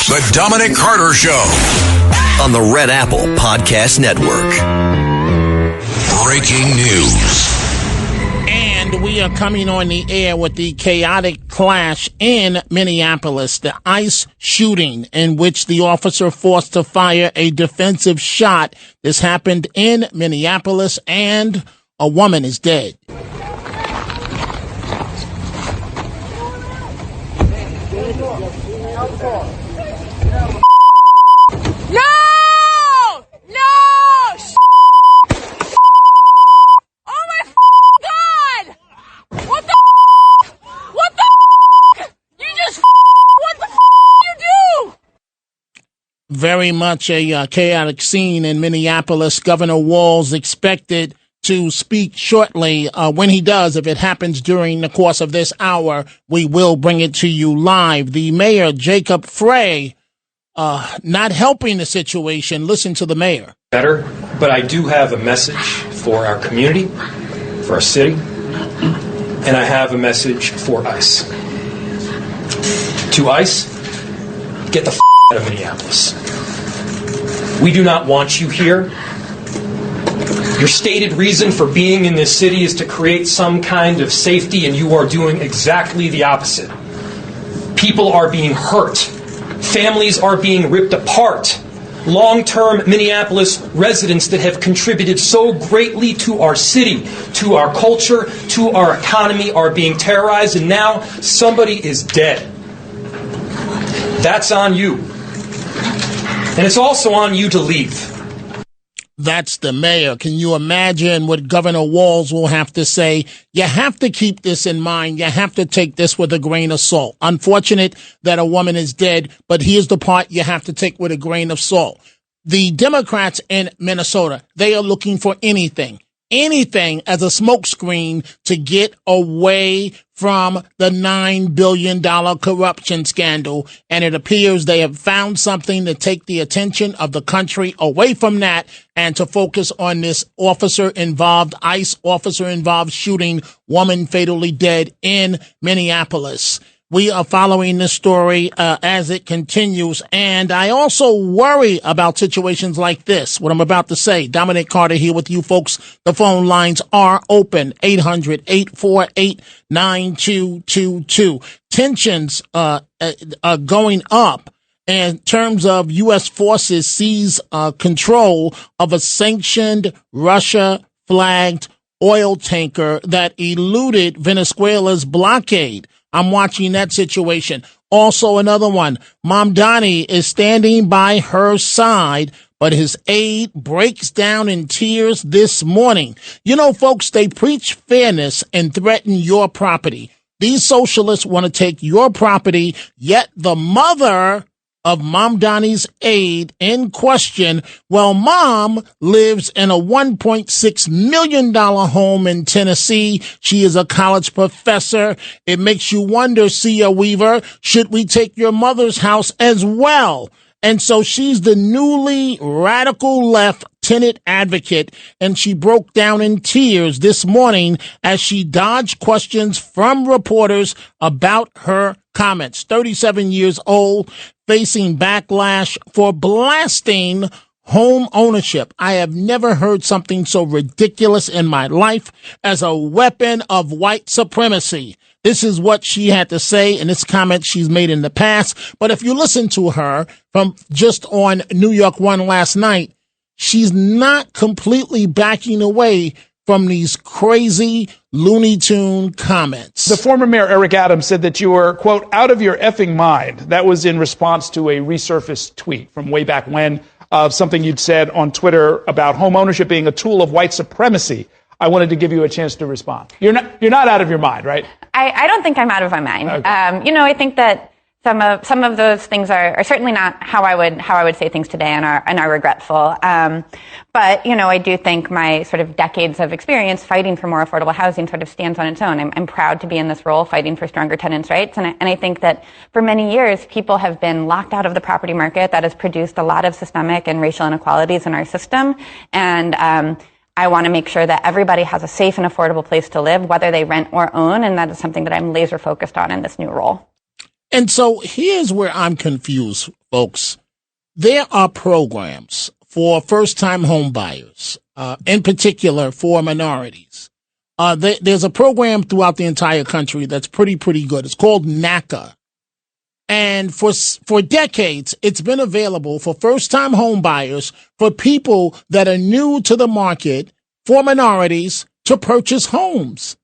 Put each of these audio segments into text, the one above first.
The Dominic Carter Show on the Red Apple Podcast Network. Breaking news. And we are coming on the air with the chaotic clash in Minneapolis, the ICE shooting in which the officer forced to fire a defensive shot. This happened in Minneapolis, and a woman is dead. Very much a chaotic scene in Minneapolis. Governor Walz expected to speak shortly. When he does, if it happens during the course of this hour, we will bring it to you live. The mayor, Jacob Frey, not helping the situation. Listen to the mayor. Better, but I do have a message for our community, for our city, and I have a message for ICE. To ICE, get the out of Minneapolis. We do not want you here. Your stated reason for being in this city is to create some kind of safety, and you are doing exactly the opposite. People are being hurt. Families are being ripped apart. Long-term Minneapolis residents that have contributed so greatly to our city, to our culture, to our economy are being terrorized, and now somebody is dead. That's on you. And it's also on you to leave. That's the mayor. Can you imagine what Governor Walz will have to say? You have to keep this in mind. You have to take this with a grain of salt. Unfortunate that a woman is dead, but here's the part you have to take with a grain of salt. The Democrats in Minnesota, they are looking for anything as a smokescreen to get away from the $9 billion corruption scandal. And it appears they have found something to take the attention of the country away from that and to focus on this ICE officer involved shooting, woman fatally dead in Minneapolis. We are following this story as it continues, and I also worry about situations like this, what I'm about to say. Dominic Carter here with you folks. The phone lines are open, 800-848-9222. Tensions are going up in terms of U.S. forces seize control of a sanctioned Russia-flagged oil tanker that eluded Venezuela's blockade. I'm watching that situation. Also another one. Mamdani is standing by her side, but his aide breaks down in tears this morning. You know, folks, they preach fairness and threaten your property. These socialists want to take your property, yet the mother of Mamdani's aide in question, well, Mom lives in a $1.6 million home in Tennessee. She is a college professor. It makes you wonder, Sia Weaver, should we take your mother's house as well? And so she's the newly radical left tenant advocate, and she broke down in tears this morning as she dodged questions from reporters about her comments. 37 years old, facing backlash for blasting home ownership. I have never heard something so ridiculous in my life as a weapon of white supremacy. This is what she had to say in this comment she's made in the past. But if you listen to her from just on New York One last night, she's not completely backing away from these crazy Looney Tune comments. The former mayor, Eric Adams, said that you were, quote, out of your effing mind. That was in response to a resurfaced tweet from way back when of something you'd said on Twitter about home ownership being a tool of white supremacy. I wanted to give you a chance to respond. You're not out of your mind, right? I don't think I'm out of my mind. Okay. I think that some of those things are certainly not how I would say things today and are regretful. But I do think my sort of decades of experience fighting for more affordable housing sort of stands on its own. I'm proud to be in this role fighting for stronger tenants' rights. And I think that for many years, people have been locked out of the property market. That has produced a lot of systemic and racial inequalities in our system. And I want to make sure that everybody has a safe and affordable place to live, whether they rent or own. And that is something that I'm laser focused on in this new role. And so here's where I'm confused, folks. There are programs for first-time home buyers, in particular for minorities. There's a program throughout the entire country that's pretty good. It's called NACA. And for decades, it's been available for first-time home buyers, for people that are new to the market, for minorities to purchase homes.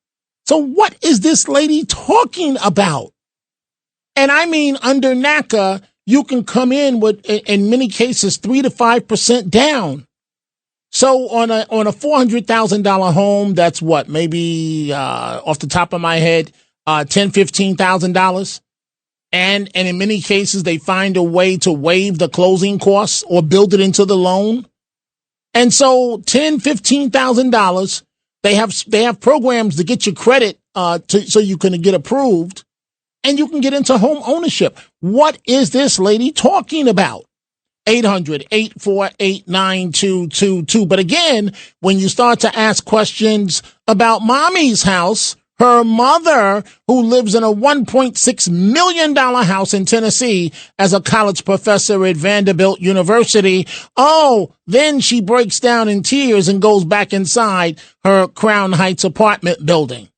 So what is this lady talking about? And I mean, under NACA, you can come in with, in many cases, 3 to 5% down. So on a $400,000 home, that's what, maybe off the top of my head, $10,000-$15,000. And in many cases, they find a way to waive the closing costs or build it into the loan. And so $10,000-$15,000, they have programs to get your credit so you can get approved and you can get into home ownership. What is this lady talking about? 800-848-9222. But again, when you start to ask questions about mommy's house, her mother, who lives in a $1.6 million house in Tennessee as a college professor at Vanderbilt University. Oh, then she breaks down in tears and goes back inside her Crown Heights apartment building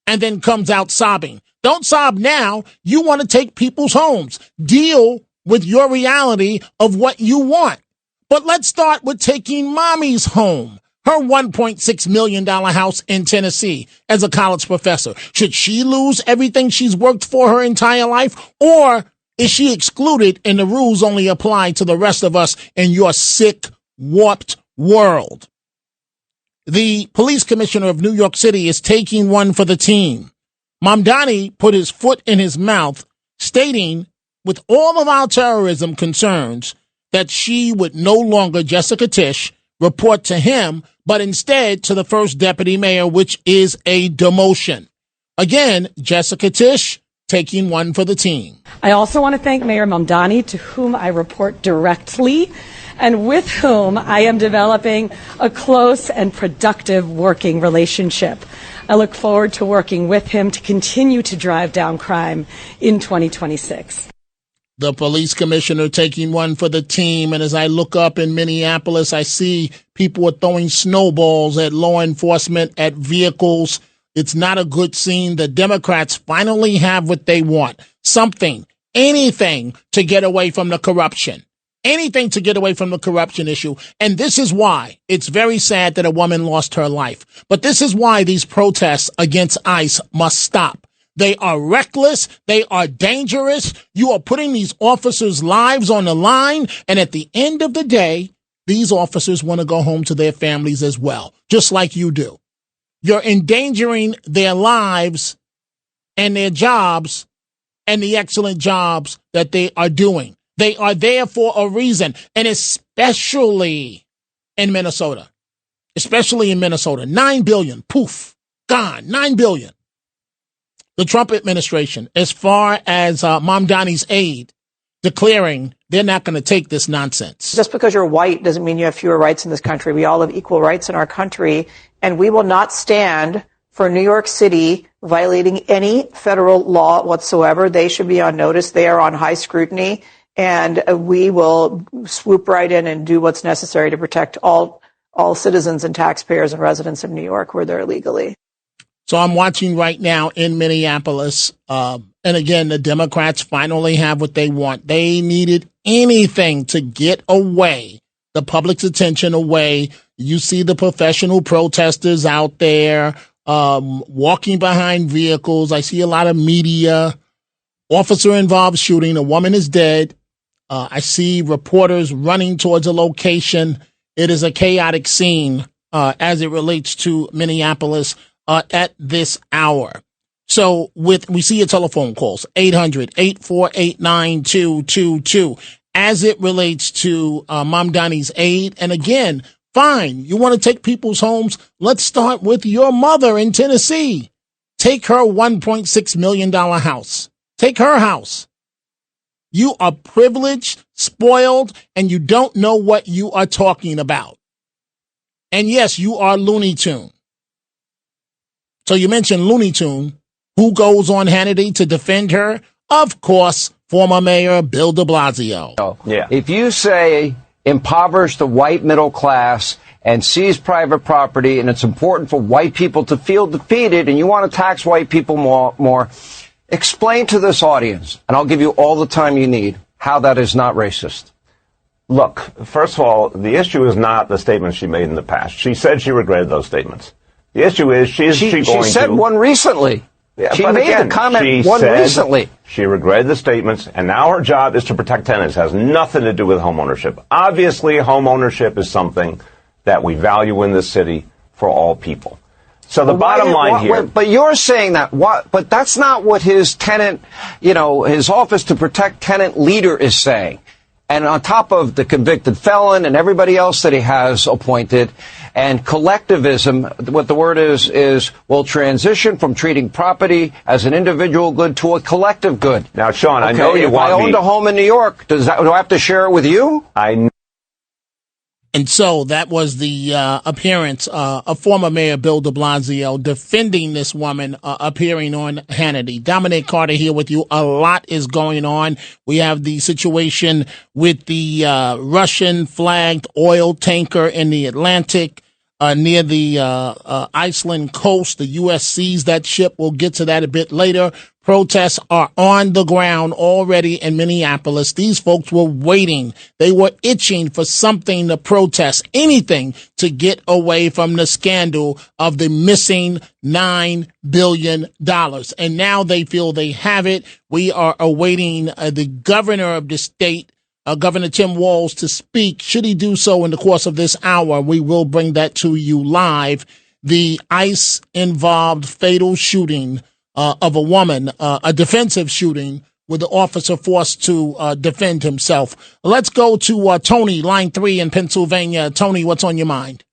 and then comes out sobbing. Don't sob now. You want to take people's homes. Deal with your reality of what you want. But let's start with taking mommy's home. Her $1.6 million house in Tennessee as a college professor. Should she lose everything she's worked for her entire life? Or is she excluded and the rules only apply to the rest of us in your sick, warped world? The police commissioner of New York City is taking one for the team. Mamdani put his foot in his mouth, stating, with all of our terrorism concerns, that she would no longer, Jessica Tisch, report to him, but instead to the first deputy mayor, which is a demotion. Again, Jessica Tisch taking one for the team. I also want to thank Mayor Mamdani, to whom I report directly and with whom I am developing a close and productive working relationship. I look forward to working with him to continue to drive down crime in 2026. The police commissioner taking one for the team. And as I look up in Minneapolis, I see people are throwing snowballs at law enforcement, at vehicles. It's not a good scene. The Democrats finally have what they want. Something, anything to get away from the corruption. Anything to get away from the corruption issue. And this is why it's very sad that a woman lost her life. But this is why these protests against ICE must stop. They are reckless. They are dangerous. You are putting these officers' lives on the line. And at the end of the day, these officers want to go home to their families as well, just like you do. You're endangering their lives and their jobs and the excellent jobs that they are doing. They are there for a reason, and especially in Minnesota. 9 billion, poof, gone, 9 billion. The Trump administration, as far as Mamdani's aide, declaring they're not going to take this nonsense. Just because you're white doesn't mean you have fewer rights in this country. We all have equal rights in our country, and we will not stand for New York City violating any federal law whatsoever. They should be on notice. They are on high scrutiny, and we will swoop right in and do what's necessary to protect all citizens and taxpayers and residents of New York where they're legally. So I'm watching right now in Minneapolis, and again, the Democrats finally have what they want. They needed anything to get away, the public's attention away. You see the professional protesters out there walking behind vehicles. I see a lot of media. Officer-involved shooting. A woman is dead. I see reporters running towards a location. It is a chaotic scene as it relates to Minneapolis at this hour. So we see your telephone calls, 800-848-9222, as it relates to Mamdani's aide. And again, fine, you want to take people's homes? Let's start with your mother in Tennessee. Take her $1.6 million house. Take her house. You are privileged, spoiled, and you don't know what you are talking about. And yes, you are Looney Tune. So you mentioned Looney Tune. Who goes on Hannity to defend her? Of course, former Mayor Bill de Blasio. Yeah. If you say impoverish the white middle class and seize private property, and it's important for white people to feel defeated, and you want to tax white people more, explain to this audience, and I'll give you all the time you need, how that is not racist. Look, first of all, the issue is not the statements she made in the past. She said she regretted those statements. The issue is, she said one recently. Yeah, she made again, the comment recently. She regretted the statements, and now her job is to protect tenants. It has nothing to do with home ownership. Obviously, home ownership is something that we value in this city for all people. So the bottom line here... But you're saying that, but that's not what his tenant, his office to protect tenant leader is saying. And on top of the convicted felon and everybody else that he has appointed, and collectivism, what the word is will transition from treating property as an individual good to a collective good. Now, Sean, I know you want me... If I owned a home in New York, do I have to share it with you? And so that was the appearance of former Mayor Bill de Blasio defending this woman appearing on Hannity. Dominic Carter here with you. A lot is going on. We have the situation with the Russian-flagged oil tanker in the Atlantic near the Iceland coast. The U.S. seized that ship. We'll get to that a bit later. Protests are on the ground already in Minneapolis. These folks were waiting. They were itching for something to protest, anything to get away from the scandal of the missing $9 billion. And now they feel they have it. We are awaiting the governor of the state, Governor Tim Walz, to speak. Should he do so in the course of this hour, we will bring that to you live. The ICE-involved fatal shooting of a woman, a defensive shooting with the officer forced to defend himself. Let's go to Tony, line 3 in Pennsylvania. Tony, what's on your mind?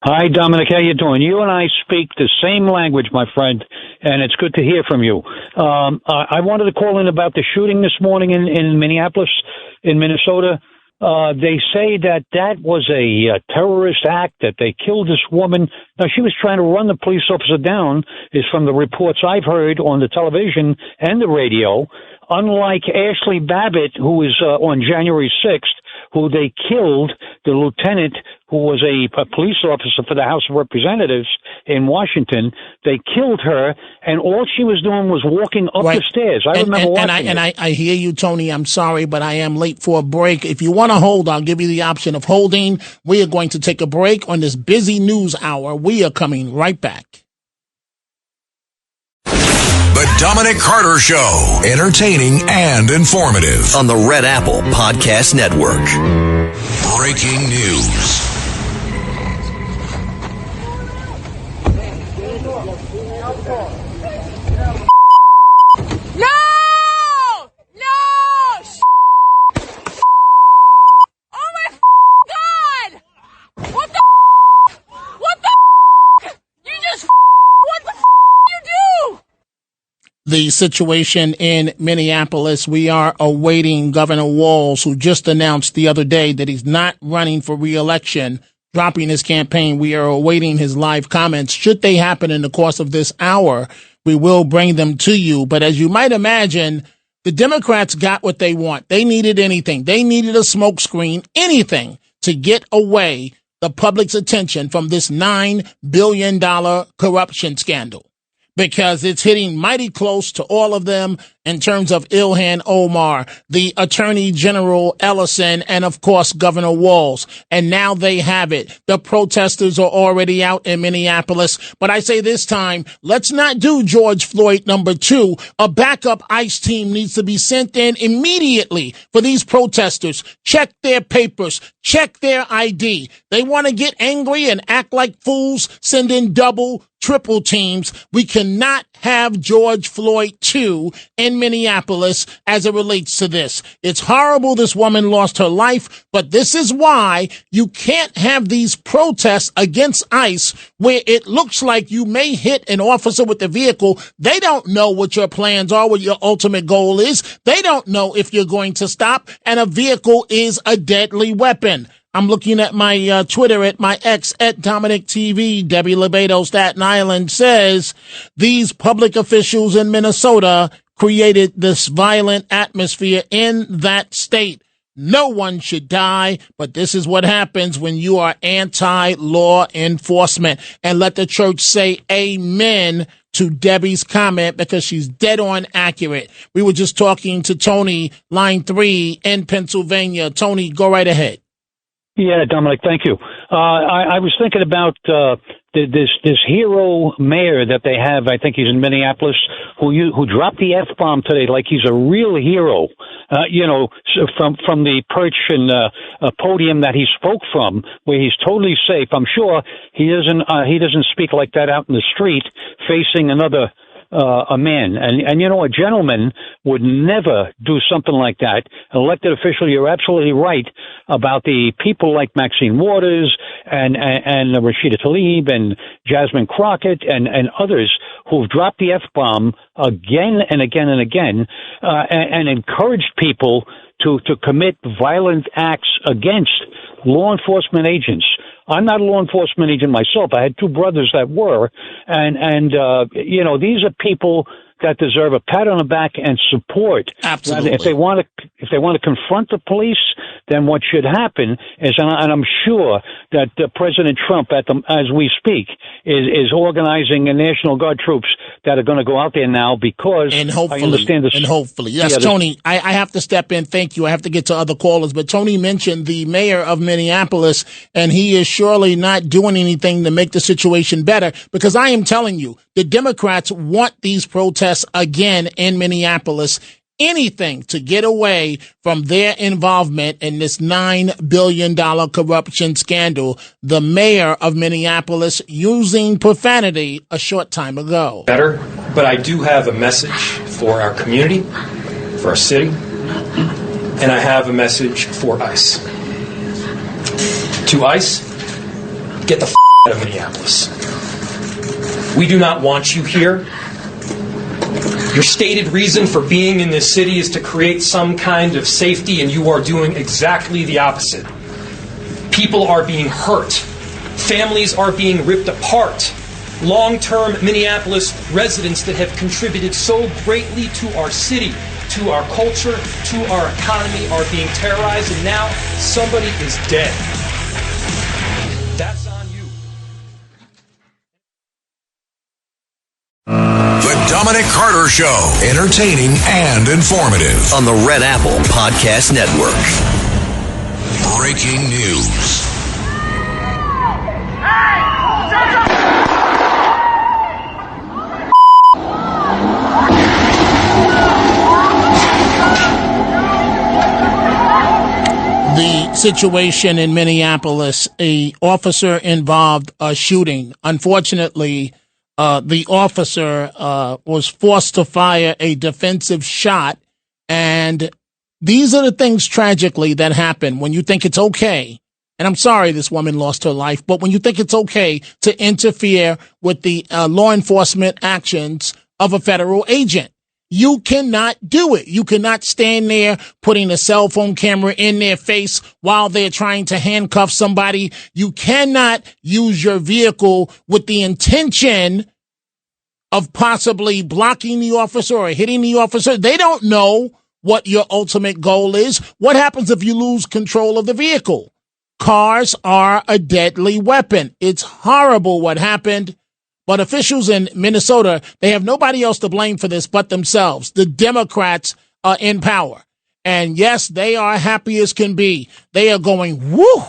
Hi, Dominic. How you doing? You and I speak the same language, my friend, and it's good to hear from you. I wanted to call in about the shooting this morning in Minneapolis, in Minnesota. They say that was a terrorist act, that they killed this woman. Now, she was trying to run the police officer down, is from the reports I've heard on the television and the radio. Unlike Ashley Babbitt, who was on January 6th, who they killed, the lieutenant who was a police officer for the House of Representatives in Washington. They killed her, and all she was doing was walking up the stairs. I remember watching it. I hear you, Tony. I'm sorry, but I am late for a break. If you want to hold, I'll give you the option of holding. We are going to take a break on this busy news hour. We are coming right back. The Dominic Carter Show. Entertaining and informative. On the Red Apple Podcast Network. Breaking news. The situation in Minneapolis, we are awaiting Governor Walz, who just announced the other day that he's not running for re-election, dropping his campaign. We are awaiting his live comments. Should they happen in the course of this hour, we will bring them to you. But as you might imagine, the Democrats got what they want. They needed anything. They needed a smokescreen, anything to get away the public's attention from this $9 billion corruption scandal, because it's hitting mighty close to all of them in terms of Ilhan Omar, the Attorney General Ellison, and of course, Governor Walz. And now they have it. The protesters are already out in Minneapolis. But I say this time, let's not do George Floyd number 2. A backup ICE team needs to be sent in immediately for these protesters. Check their papers. Check their ID. They want to get angry and act like fools. Send in double, triple teams. We cannot have George Floyd 2 in Minneapolis as it relates to this. It's horrible this woman lost her life, but this is why you can't have these protests against ICE where it looks like you may hit an officer with the vehicle. They don't know what your plans are, what your ultimate goal is. They don't know if you're going to stop, and a vehicle is a deadly weapon. I'm looking at my Twitter, at my X, at Dominic TV. Debbie Lebedo, Staten Island, says these public officials in Minnesota created this violent atmosphere in that state. No one should die, but this is what happens when you are anti-law enforcement. And let the church say amen to Debbie's comment, because she's dead on accurate. We were just talking to Tony, line 3 in Pennsylvania. Tony, go right ahead. Yeah, Dominic, thank you. I was thinking about this hero mayor that they have. I think he's in Minneapolis, who dropped the F-bomb today like he's a real hero. From the perch and podium that he spoke from, where he's totally safe. I'm sure he doesn't speak like that out in the street facing another a man. And a gentleman would never do something like that. An elected official, you're absolutely right about the people like Maxine Waters and Rashida Tlaib and Jasmine Crockett and others who've dropped the F-bomb again and again and again, and encouraged people to commit violent acts against law enforcement agents. I'm not a law enforcement agent myself. I had 2 brothers that were, and these are people that deserve a pat on the back and support. Absolutely. If they want to confront the police, then what should happen is, and I'm sure that President Trump, as we speak, is organizing a National Guard troops that are going to go out there now, because I understand this. And hopefully, yes, Tony, I have to step in. Thank you. I have to get to other callers, but Tony mentioned the mayor of Minneapolis, and he is surely not doing anything to make the situation better, because I am telling you, the Democrats want these protests again in Minneapolis. Anything to get away from their involvement in this $9 billion corruption scandal. The mayor of Minneapolis using profanity a short time ago. Better, but I do have a message for our community, for our city, and I have a message for ICE. To ICE, get the out of Minneapolis. We do not want you here. Your stated reason for being in this city is to create some kind of safety, and you are doing exactly the opposite. People are being hurt. Families are being ripped apart. Long-term Minneapolis residents that have contributed so greatly to our city, to our culture, to our economy are being terrorized, and now somebody is dead. That's on you. The Dominic Carter Show. Entertaining and informative. On the Red Apple Podcast Network. Breaking news. The situation in Minneapolis, a officer involved a shooting. Unfortunately, the officer was forced to fire a defensive shot. And these are the things tragically that happen when you think it's okay. And I'm sorry this woman lost her life, but when you think it's okay to interfere with the law enforcement actions of a federal agent. You cannot do it. You cannot stand there putting a cell phone camera in their face while they're trying to handcuff somebody. You cannot use your vehicle with the intention of possibly blocking the officer or hitting the officer. They don't know what your ultimate goal is. What happens if you lose control of the vehicle? Cars are a deadly weapon. It's horrible what happened. But officials in Minnesota, they have nobody else to blame for this but themselves. The Democrats are in power. And yes, they are happy as can be. They are going, woo,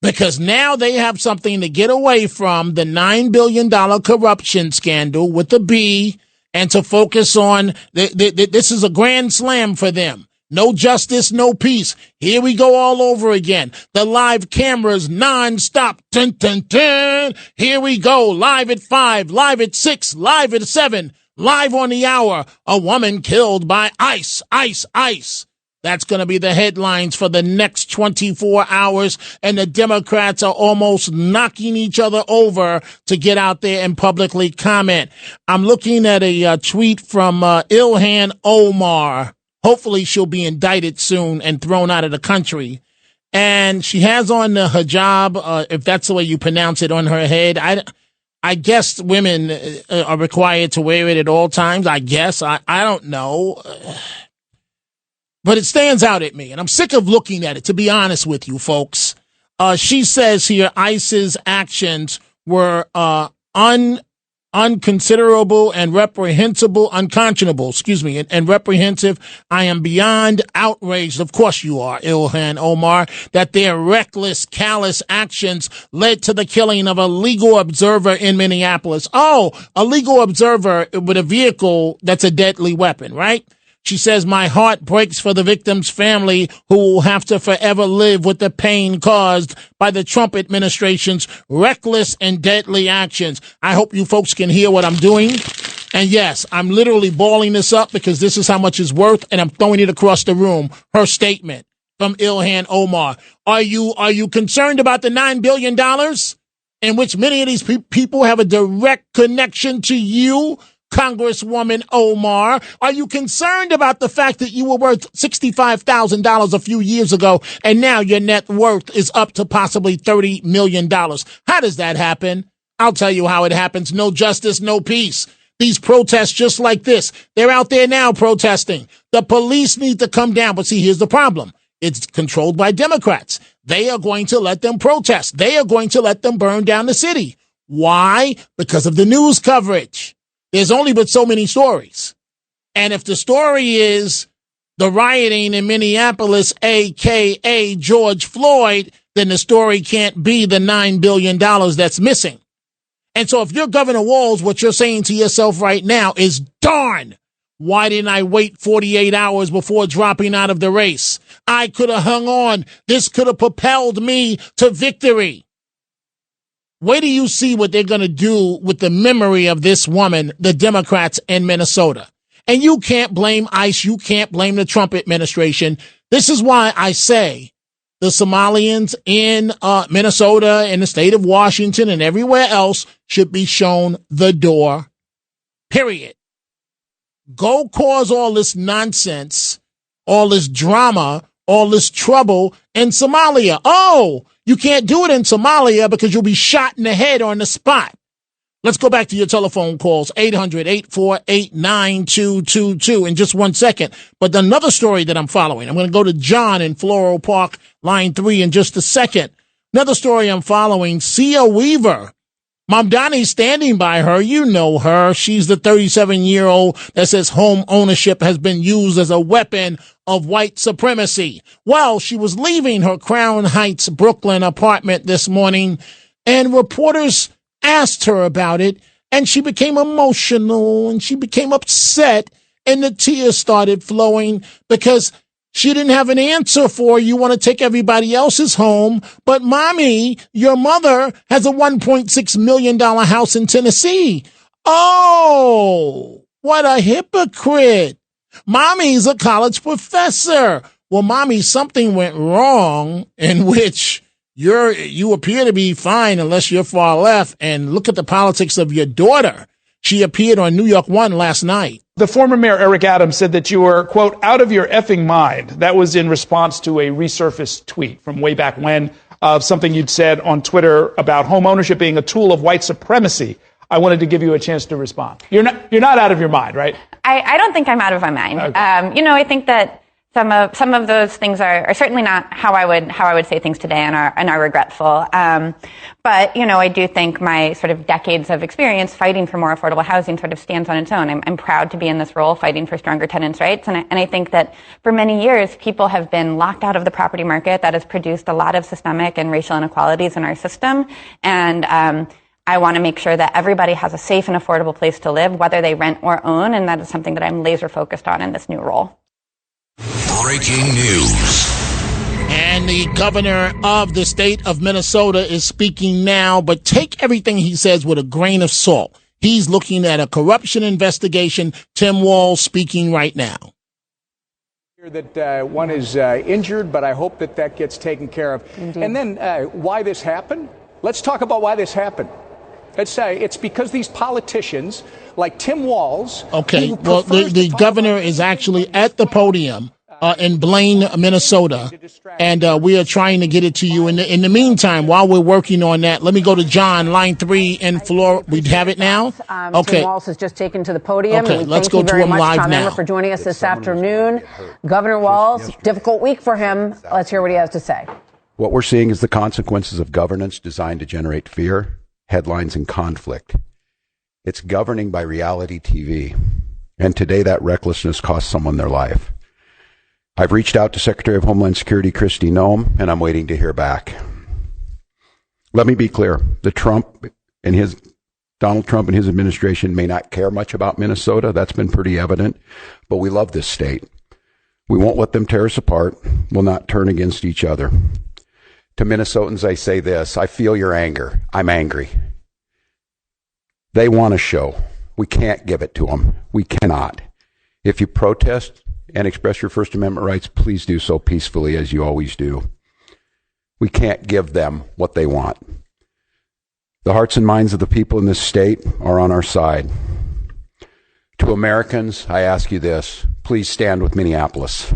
because now they have something to get away from the $9 billion corruption scandal with the B and to focus on, this is a grand slam for them. No justice, no peace. Here we go all over again. The live cameras nonstop. Dun, dun, dun. Here we go. Live at 5, live at 6, live at 7, live on the hour. A woman killed by ICE, ICE, ICE. That's going to be the headlines for the next 24 hours. And the Democrats are almost knocking each other over to get out there and publicly comment. I'm looking at a tweet from Ilhan Omar. Hopefully she'll be indicted soon and thrown out of the country. And she has on the hijab, if that's the way you pronounce it, on her head. I I guess women are required to wear it at all times. I guess. I don't know. But it stands out at me, and I'm sick of looking at it, to be honest with you, folks. She says here ICE's actions were unconsiderable and reprehensible, unconscionable, and reprehensive. I am beyond outraged. Of course you are, Ilhan Omar, that their reckless, callous actions led to the killing of a legal observer in Minneapolis. Oh, a legal observer with a vehicle that's a deadly weapon, right? She says, my heart breaks for the victim's family who will have to forever live with the pain caused by the Trump administration's reckless and deadly actions. I hope you folks can hear what I'm doing. And yes, I'm literally balling this up because this is how much it's worth, and I'm throwing it across the room. Her statement from Ilhan Omar. Are you concerned about the $9 billion in which many of these people have a direct connection to you, Congresswoman Omar? Are you concerned about the fact that you were worth $65,000 a few years ago and now your net worth is up to possibly $30 million? How does that happen? I'll tell you how it happens. No justice, no peace. These protests just like this, they're out there now protesting. The police need to come down. But see, here's the problem. It's controlled by Democrats. They are going to let them protest. They are going to let them burn down the city. Why? Because of the news coverage. There's only but so many stories. And if the story is the rioting in Minneapolis, a.k.a. George Floyd, then the story can't be the $9 billion that's missing. And so if you're Governor Walz, what you're saying to yourself right now is, darn, why didn't I wait 48 hours before dropping out of the race? I could have hung on. This could have propelled me to victory. Wait till you see what they're going to do with the memory of this woman, the Democrats in Minnesota. And you can't blame ICE. You can't blame the Trump administration. This is why I say the Somalians in Minnesota, in the state of Washington, and everywhere else should be shown the door, period. Go cause all this nonsense, all this drama, all this trouble in Somalia. Oh, you can't do it in Somalia because you'll be shot in the head on the spot. Let's go back to your telephone calls, 800-848-9222 in just 1 second. But another story that I'm following, I'm going to go to John in Floral Park, line 3 in just a second. Another story I'm following, Sia Weaver. Mamdani's standing by her. You know her. She's the 37-year-old that says home ownership has been used as a weapon of white supremacy. Well, she was leaving her Crown Heights, Brooklyn apartment this morning, and reporters asked her about it, and she became emotional, and she became upset, and the tears started flowing because she didn't have an answer for, you want to take everybody else's home, but mommy, your mother has a $1.6 million house in Tennessee. Oh, what a hypocrite. Mommy's a college professor. Well, mommy, something went wrong in which you appear to be fine unless you're far left, and look at the politics of your daughter. She appeared on New York One last night. The former mayor, Eric Adams, said that you were, quote, out of your effing mind. That was in response to a resurfaced tweet from way back when of something you'd said on Twitter about home ownership being a tool of white supremacy. I wanted to give you a chance to respond. You're not out of your mind, right? I don't think I'm out of my mind. Okay. I think that some of those things are certainly not how I would say things today, and are regretful. But I do think my sort of decades of experience fighting for more affordable housing sort of stands on its own. I'm proud to be in this role fighting for stronger tenants' rights, and I think that for many years people have been locked out of the property market. That has produced a lot of systemic and racial inequalities in our system, and I want to make sure that everybody has a safe and affordable place to live, whether they rent or own, and that is something that I'm laser focused on in this new role. Breaking news. And the governor of the state of Minnesota is speaking now, but take everything he says with a grain of salt. He's looking at a corruption investigation. Tim Walz speaking right now. That one is injured, but I hope that gets taken care of. Mm-hmm. And then why this happened? Let's talk about why this happened. It's because these politicians like Tim Walz. Okay, well, the governor is actually at the podium in Blaine, Minnesota, and we are trying to get it to you. In the meantime, while we're working on that, let me go to John, line 3 in Florida. We have it now? Okay. Tim Walz has just taken to the podium. Okay, We let's thank go you to very him much, live Tom now. Emmer, for joining us this afternoon. Governor Walz, difficult week for him. Let's hear what he has to say. What we're seeing is the consequences of governance designed to generate fear, headlines, and conflict. It's governing by reality TV. And today that recklessness cost someone their life. I've reached out to Secretary of Homeland Security Kristi Noem, and I'm waiting to hear back. Let me be clear. Donald Trump and his administration may not care much about Minnesota. That's been pretty evident. But we love this state. We won't let them tear us apart. We'll not turn against each other. To Minnesotans, I say this. I feel your anger. I'm angry. They want a show. We can't give it to them. We cannot. If you protest and express your First Amendment rights, please do so peacefully, as you always do. We can't give them what they want. The hearts and minds of the people in this state are on our side. To Americans, I ask you this. Please stand with Minneapolis.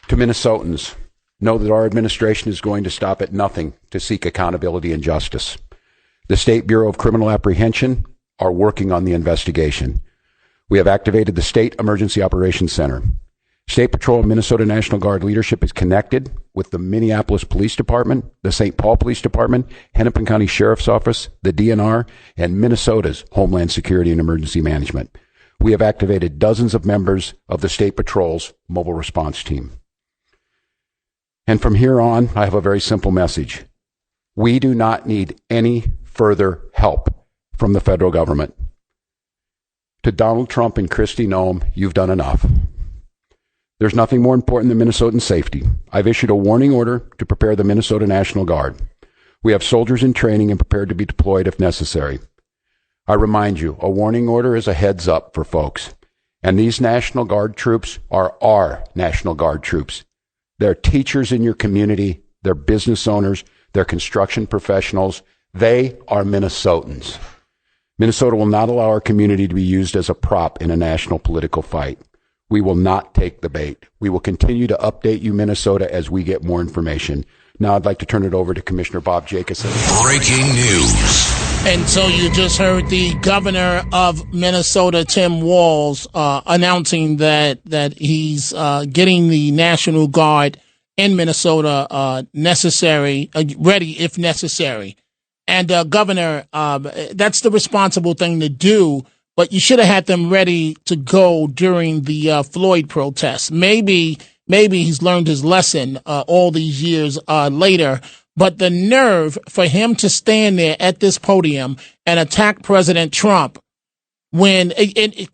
To Minnesotans, know that our administration is going to stop at nothing to seek accountability and justice. The State Bureau of Criminal Apprehension are working on the investigation. We have activated the State Emergency Operations Center. State Patrol and Minnesota National Guard leadership is connected with the Minneapolis Police Department, the St. Paul Police Department, Hennepin County Sheriff's Office, the DNR, and Minnesota's Homeland Security and Emergency Management. We have activated dozens of members of the State Patrol's mobile response team. And from here on, I have a very simple message. We do not need any further help from the federal government. To Donald Trump and Kristi Noem, you've done enough. There's nothing more important than Minnesotan safety. I've issued a warning order to prepare the Minnesota National Guard. We have soldiers in training and prepared to be deployed if necessary. I remind you, a warning order is a heads up for folks. And these National Guard troops are our National Guard troops. They're teachers in your community. They're business owners. They're construction professionals. They are Minnesotans. Minnesota will not allow our community to be used as a prop in a national political fight. We will not take the bait. We will continue to update you, Minnesota, as we get more information. Now I'd like to turn it over to Commissioner Bob Jacobson. Breaking news. And so you just heard the governor of Minnesota, Tim Walz, announcing that he's getting the National Guard in Minnesota ready if necessary. And Governor, that's the responsible thing to do. But you should have had them ready to go during the Floyd protests. Maybe he's learned his lesson all these years later. But the nerve for him to stand there at this podium and attack President Trump when,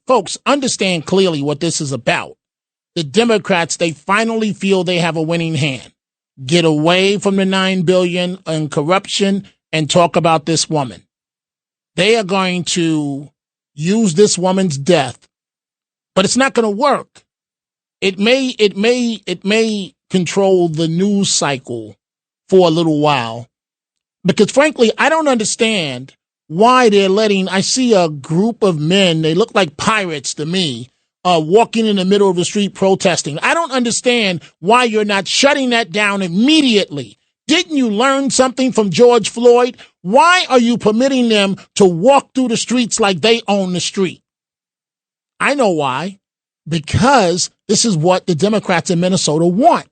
folks, understand clearly what this is about. The Democrats, they finally feel they have a winning hand. Get away from the $9 billion in corruption and talk about this woman. They are going to use this woman's death, but it's not going to work. It may control the news cycle for a little while, because frankly, I don't understand why they're I see a group of men, they look like pirates to me, walking in the middle of the street protesting. I don't understand why you're not shutting that down immediately. Didn't you learn something from George Floyd? Why are you permitting them to walk through the streets like they own the street? I know why. Because this is what the Democrats in Minnesota want.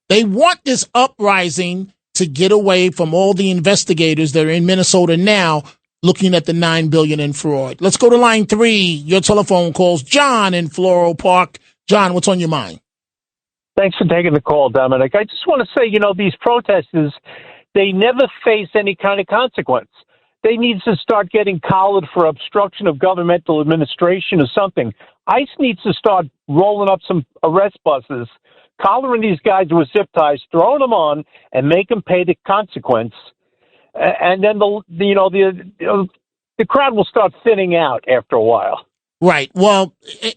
They want this uprising to get away from all the investigators that are in Minnesota now looking at the $9 billion in fraud. Let's go to line 3. Your telephone calls. John in Floral Park. John, what's on your mind? Thanks for taking the call, Dominic. I just want to say, these protesters, they never face any kind of consequence. They need to start getting collared for obstruction of governmental administration or something. ICE needs to start rolling up some arrest buses, collaring these guys with zip ties, throwing them on, and make them pay the consequence. And then the crowd will start thinning out after a while. Right. Well,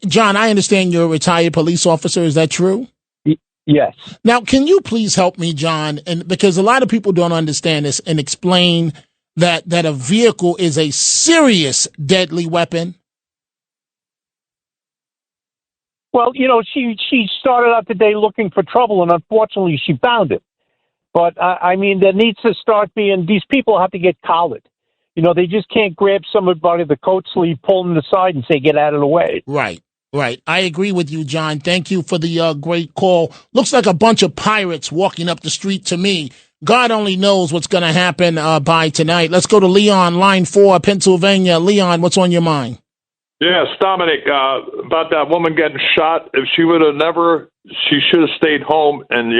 John, I understand you're a retired police officer. Is that true? Yes. Now, can you please help me, John? And because a lot of people don't understand this, and explain that a vehicle is a serious deadly weapon. Well, she started out the day looking for trouble, and unfortunately, she found it. But I mean, there needs to start being these people have to get collared. They just can't grab somebody by the coat sleeve, pull them aside, and say, "Get out of the way." Right. Right. I agree with you, John. Thank you for the great call. Looks like a bunch of pirates walking up the street to me. God only knows what's going to happen by tonight. Let's go to Leon, line 4, Pennsylvania. Leon, what's on your mind? Yes, Dominic, about that woman getting shot. If she she should have stayed home, and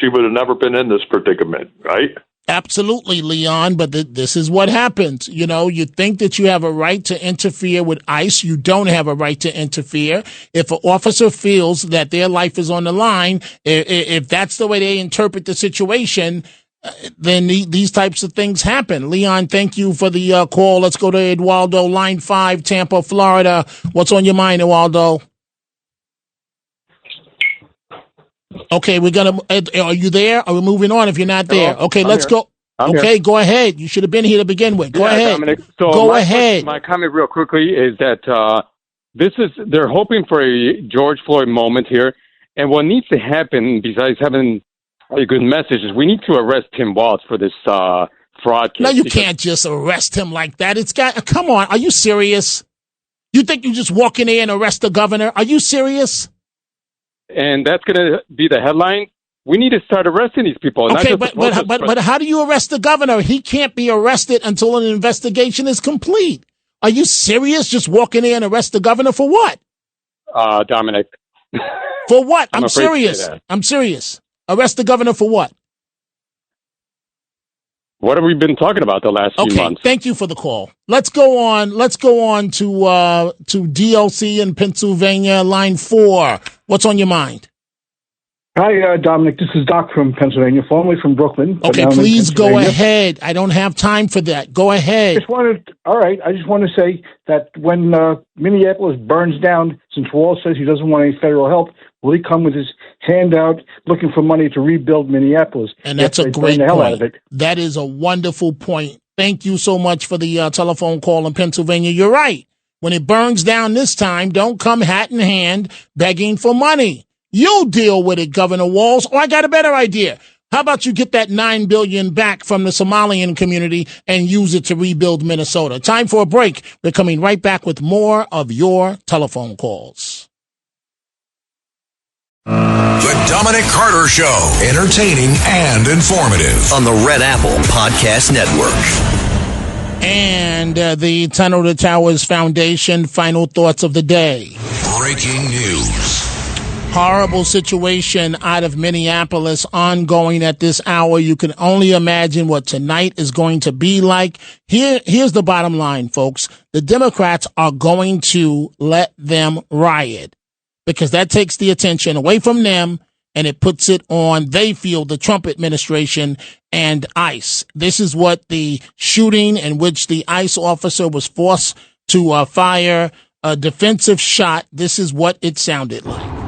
she would have never been in this predicament, right? Absolutely, Leon, but this is what happens. You think that you have a right to interfere with ICE. You don't have a right to interfere. If an officer feels that their life is on the line, if that's the way they interpret the situation, then these types of things happen. Leon, thank you for the call. Let's go to Eduardo, line 5, Tampa, Florida. What's on your mind, Eduardo? Okay, are you there? Are we moving on if you're not there? Hello? Okay, let's go. Okay, go ahead. You should have been here to begin with. Go ahead. Dominic. So go ahead. My comment real quickly is that they're hoping for a George Floyd moment here. And what needs to happen, besides having a good message, is we need to arrest Tim Walz for this fraud case. No, you can't just arrest him like that. Come on. Are you serious? You think you just walk in there and arrest the governor? Are you serious? And that's going to be the headline. We need to start arresting these people. Okay, but how do you arrest the governor? He can't be arrested until an investigation is complete. Are you serious? Just walk in there and arrest the governor for what? Dominic. For what? I'm serious. I'm serious. Arrest the governor for what? What have we been talking about the last few months? Thank you for the call. Let's go on to DLC in Pennsylvania, line 4. What's on your mind? Hi, Dominic. This is Doc from Pennsylvania, formerly from Brooklyn. Okay, please go ahead. I don't have time for that. Go ahead. I just want to say that when Minneapolis burns down, since Wall says he doesn't want any federal help, will he come with his hand out looking for money to rebuild Minneapolis? And that's a great point. That is a wonderful point. Thank you so much for the telephone call in Pennsylvania. You're right. When it burns down this time, don't come hat in hand begging for money. You deal with it, Governor Walz. I got a better idea. How about you get that $9 billion back from the Somalian community and use it to rebuild Minnesota? Time for a break. We're coming right back with more of your telephone calls. The Dominic Carter Show, entertaining and informative on the Red Apple Podcast Network. And the Tunnel to Towers Foundation, final thoughts of the day. Breaking news. Horrible situation out of Minneapolis ongoing at this hour. You can only imagine what tonight is going to be like. Here's the bottom line, folks. The Democrats are going to let them riot because that takes the attention away from them and it puts it on, they feel, the Trump administration and ICE. This is what the shooting in which the ICE officer was forced to fire a defensive shot. This is what it sounded like.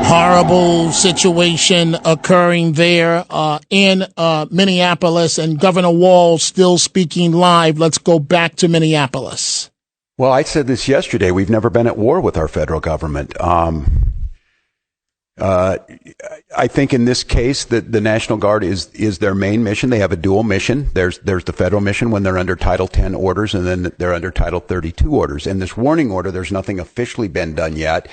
Horrible situation occurring there in Minneapolis, and Governor Walz still speaking live. Let's go back to Minneapolis. Well, I said this yesterday. We've never been at war with our federal government. I think in this case that the National Guard is their main mission. They have a dual mission. There's the federal mission when they're under Title 10 orders, and then they're under Title 32 orders. In this warning order, there's nothing officially been done yet.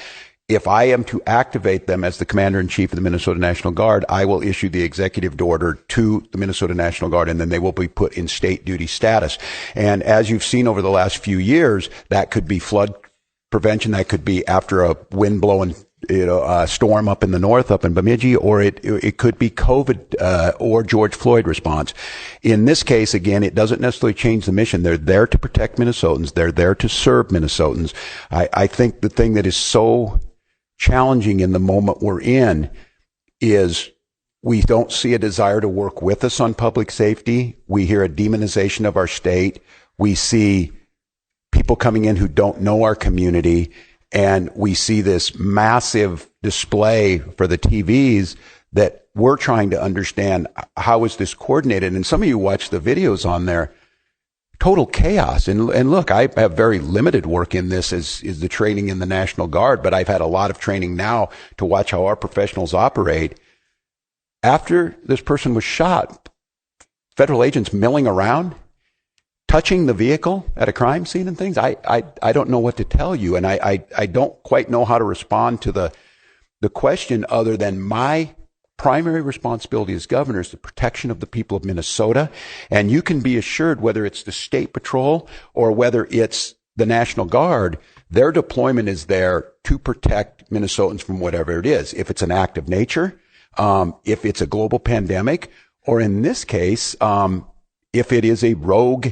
If I am to activate them as the Commander-in-Chief of the Minnesota National Guard, I will issue the executive order to the Minnesota National Guard, and then they will be put in state duty status. And as you've seen over the last few years, that could be flood prevention, that could be after a wind-blowing storm up in the north, up in Bemidji, or it could be COVID or George Floyd response. In this case, again, it doesn't necessarily change the mission. They're there to protect Minnesotans. They're there to serve Minnesotans. I think the thing that is so challenging in the moment we're in is we don't see a desire to work with us on public safety. We hear a demonization of our state. We see people coming in who don't know our community. And we see this massive display for the TVs that we're trying to understand how is this coordinated. And some of you watch the videos on there, total chaos. And look, I have very limited work in this as is the training in the National Guard, but I've had a lot of training now to watch how our professionals operate. After this person was shot, federal agents milling around, touching the vehicle at a crime scene and things. I don't know what to tell you. And I don't quite know how to respond to the question other than my primary responsibility as governor is the protection of the people of Minnesota. And you can be assured whether it's the State Patrol or whether it's the National Guard, their deployment is there to protect Minnesotans from whatever it is. If it's an act of nature, if it's a global pandemic, or in this case, if it is a rogue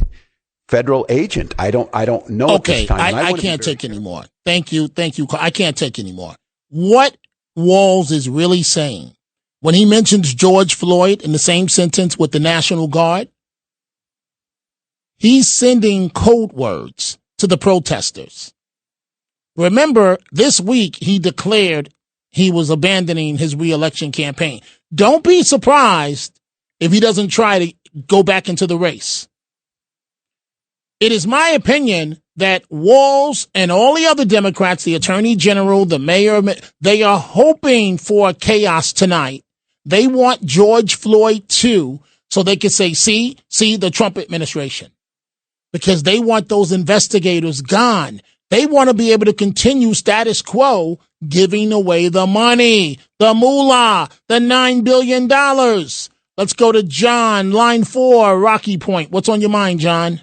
federal agent. I don't know at this time. I can't take anymore. Thank you. I can't take anymore. What Walz is really saying when he mentions George Floyd in the same sentence with the National Guard, he's sending code words to the protesters. Remember, this week he declared he was abandoning his re-election campaign. Don't be surprised if he doesn't try to go back into the race. It is my opinion that Walz and all the other Democrats, the Attorney General, the mayor, they are hoping for chaos tonight. They want George Floyd too, so they can say, see the Trump administration. Because they want those investigators gone. They want to be able to continue status quo, giving away the money, the moolah, the $9 billion. Let's go to John, line 4, Rocky Point. What's on your mind, John?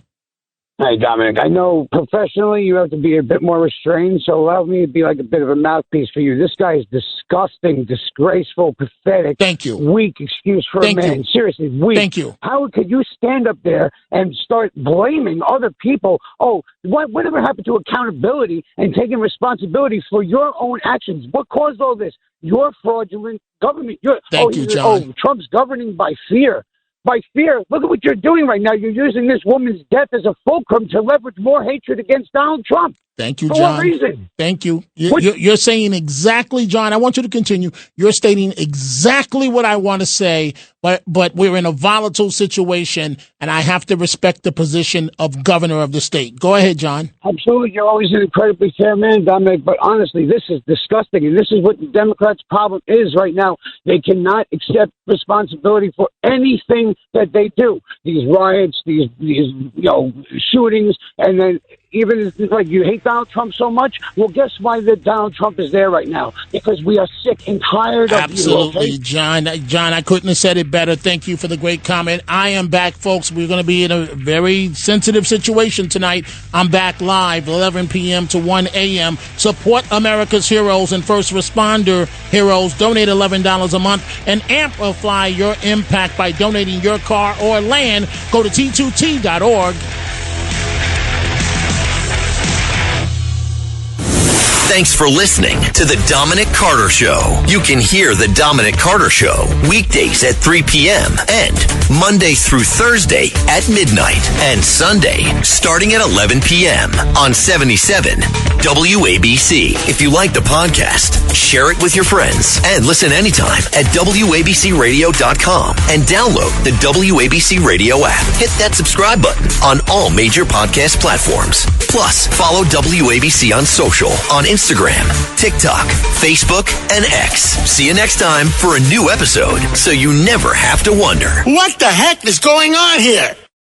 Hi, Dominic. I know professionally you have to be a bit more restrained, so allow me to be like a bit of a mouthpiece for you. This guy is disgusting, disgraceful, pathetic. Thank you. Weak excuse for a man. Seriously, weak. Thank you. How could you stand up there and start blaming other people? Oh, whatever happened to accountability and taking responsibility for your own actions? What caused all this? Your fraudulent government. Thank you, John. Oh, Trump's governing by fear. By fear. Look at what you're doing right now. You're using this woman's death as a fulcrum to leverage more hatred against Donald Trump. Thank you, For John. what reason? Thank you. You're saying exactly, John. I want you to continue. You're stating exactly what I want to say, but we're in a volatile situation, and I have to respect the position of governor of the state. Go ahead, John. Absolutely. You're always an incredibly fair man, Dominic, but honestly, this is disgusting, and this is what the Democrats' problem is right now. They cannot accept responsibility for anything that they do. These riots, these shootings, and then even if, like, you hate Donald Trump so much, well, guess why that Donald Trump is there right now? Because we are sick and tired of Absolutely, you. Okay? John, I couldn't have said it better. Thank you for the great comment. I am back, folks. We're going to be in a very sensitive situation tonight. I'm back live, 11 p.m. to 1 a.m. Support America's heroes and first responder heroes. Donate $11 a month and amplify your impact by donating your car or land. Go to T2T.org. Thanks for listening to The Dominic Carter Show. You can hear The Dominic Carter Show weekdays at 3 p.m. and Monday through Thursday at midnight and Sunday starting at 11 p.m. on 77 WABC. If you like the podcast, share it with your friends and listen anytime at WABCRadio.com and download the WABC Radio app. Hit that subscribe button on all major podcast platforms. Plus, follow WABC on social on Instagram, TikTok, Facebook, and X. See you next time for a new episode so you never have to wonder. What the heck is going on here?